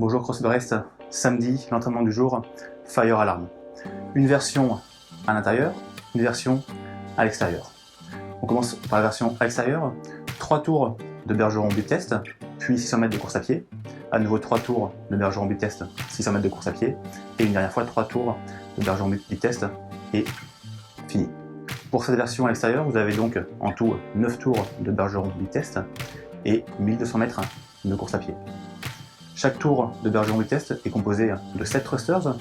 Bonjour CrossFit, samedi, l'entraînement du jour, Fire Alarm. Une version à l'intérieur, une version à l'extérieur. On commence par la version à l'extérieur, 3 tours de bergeron bip test, puis 600 mètres de course à pied, à nouveau 3 tours de bergeron bip test, 600 mètres de course à pied, et une dernière fois 3 tours de bergeron bip test, et fini. Pour cette version à l'extérieur, vous avez donc en tout 9 tours de bergeron bip test et 1200 mètres de course à pied. Chaque tour de bergeron bip test est composé de 7 thrusters,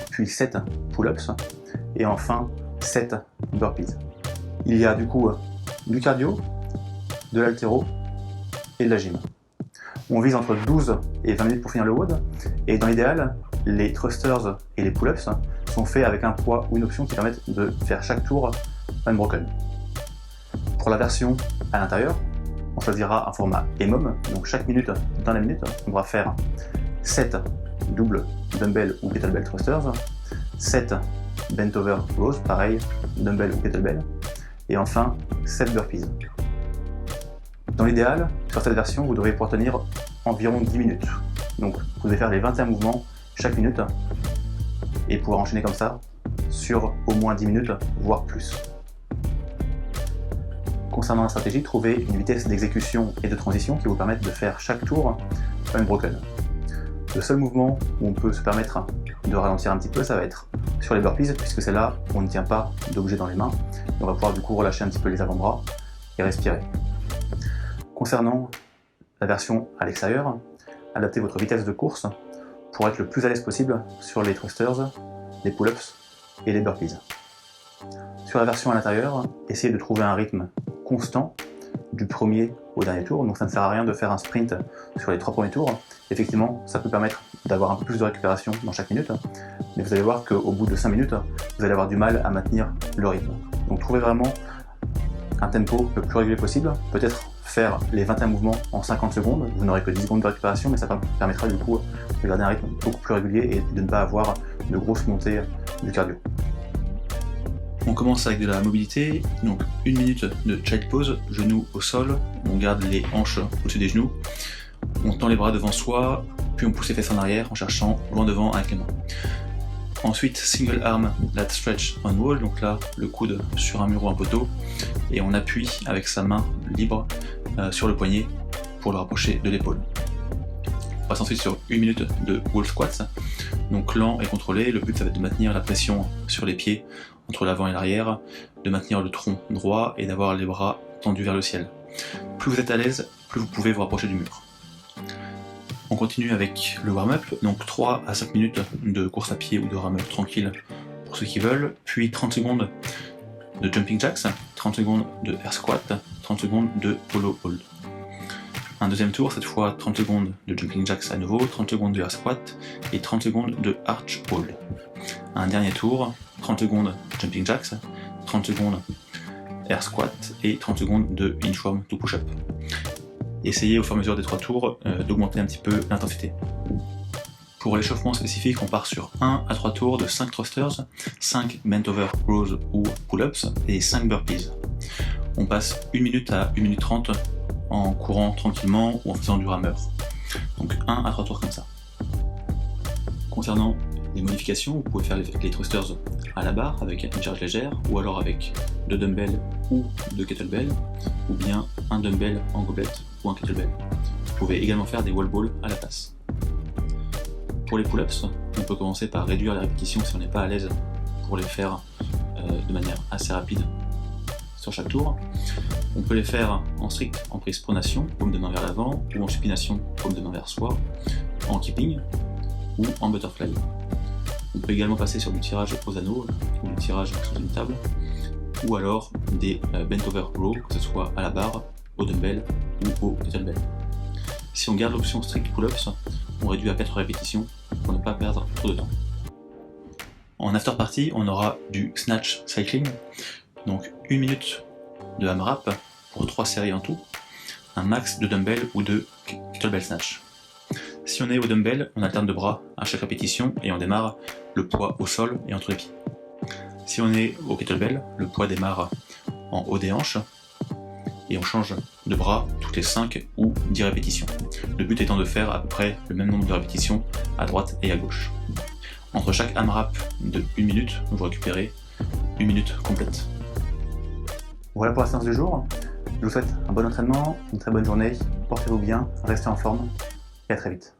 puis 7 pull-ups, et enfin 7 burpees. Il y a du coup du cardio, de l'haltéro et de la gym. On vise entre 12 et 20 minutes pour finir le WOD, et dans l'idéal, les thrusters et les pull-ups sont faits avec un poids ou une option qui permettent de faire chaque tour unbroken. Pour la version à l'intérieur, on choisira un format EMOM, donc chaque minute dans la minute, on va faire 7 double dumbbell ou kettlebell thrusters, 7 bent over rows, pareil, dumbbell ou kettlebell, et enfin 7 burpees. Dans l'idéal, sur cette version, vous devrez pouvoir tenir environ 10 minutes. Donc vous devez faire les 21 mouvements chaque minute et pouvoir enchaîner comme ça sur au moins 10 minutes, voire plus. Concernant la stratégie, trouvez une vitesse d'exécution et de transition qui vous permette de faire chaque tour unbroken. Le seul mouvement où on peut se permettre de ralentir un petit peu, ça va être sur les burpees, puisque c'est là où on ne tient pas d'objet dans les mains. Et on va pouvoir du coup relâcher un petit peu les avant-bras et respirer. Concernant la version à l'extérieur, adaptez votre vitesse de course pour être le plus à l'aise possible sur les thrusters, les pull-ups et les burpees. Sur la version à l'intérieur, essayez de trouver un rythme constant du premier au dernier tour, donc ça ne sert à rien de faire un sprint sur les 3 premiers tours. Effectivement, ça peut permettre d'avoir un peu plus de récupération dans chaque minute, mais vous allez voir qu'au bout de 5 minutes, vous allez avoir du mal à maintenir le rythme. Donc trouvez vraiment un tempo le plus régulier possible, peut-être faire les 21 mouvements en 50 secondes, vous n'aurez que 10 secondes de récupération, mais ça permettra du coup de garder un rythme beaucoup plus régulier et de ne pas avoir de grosses montées du cardio. On commence avec de la mobilité, donc 1 minute de child pose, genoux au sol, on garde les hanches au-dessus des genoux, on tend les bras devant soi, puis on pousse les fesses en arrière en cherchant loin devant avec les mains. Ensuite, single arm lat stretch on wall, donc là le coude sur un mur ou un poteau, et on appuie avec sa main libre sur le poignet pour le rapprocher de l'épaule. On passe ensuite sur 1 minute de wall squats, donc lent et contrôlé, le but ça va être de maintenir la pression sur les pieds entre l'avant et l'arrière, de maintenir le tronc droit et d'avoir les bras tendus vers le ciel. Plus vous êtes à l'aise, plus vous pouvez vous rapprocher du mur. On continue avec le warm-up, donc 3 à 5 minutes de course à pied ou de warm-up tranquille pour ceux qui veulent, puis 30 secondes de jumping jacks, 30 secondes de air squat, 30 secondes de polo hold. Un deuxième tour, cette fois 30 secondes de jumping jacks à nouveau, 30 secondes de air squat et 30 secondes de arch hold. Un dernier tour, 30 secondes jumping jacks, 30 secondes air squat et 30 secondes de inchworm to push-up. Essayez au fur et à mesure des 3 tours d'augmenter un petit peu l'intensité. Pour l'échauffement spécifique, on part sur 1 à 3 tours de 5 thrusters, 5 bent over rows ou pull-ups et 5 burpees. On passe 1 minute à 1 minute 30 en courant tranquillement ou en faisant du rameur. Donc 1 à 3 tours comme ça. Concernant les modifications, vous pouvez faire les thrusters à la barre avec une charge légère, ou alors avec 2 dumbbells ou 2 kettlebells, ou bien un dumbbell en gobelette ou un kettlebell. Vous pouvez également faire des wall balls à la place. Pour les pull-ups, on peut commencer par réduire les répétitions si on n'est pas à l'aise pour les faire de manière assez rapide sur chaque tour. On peut les faire en strict en prise pronation, paume de main vers l'avant, ou en supination, paume de main vers soi, en keeping, ou en butterfly. On peut également passer sur du tirage aux anneaux, ou du tirage sur une table, ou alors des bent over row, que ce soit à la barre, au dumbbell ou au kettlebell. Si on garde l'option strict pull-ups, on réduit à 4 répétitions pour ne pas perdre trop de temps. En after party, on aura du snatch cycling, donc 1 minute de AMRAP pour 3 séries en tout, un max de dumbbell ou de kettlebell snatch. Si on est au dumbbell, on alterne de bras à chaque répétition et on démarre le poids au sol et entre les pieds. Si on est au kettlebell, le poids démarre en haut des hanches et on change de bras toutes les 5 ou 10 répétitions. Le but étant de faire à peu près le même nombre de répétitions à droite et à gauche. Entre chaque AMRAP de 1 minute, vous récupérez 1 minute complète. Voilà pour la séance du jour. Je vous souhaite un bon entraînement, une très bonne journée, portez-vous bien, restez en forme et à très vite.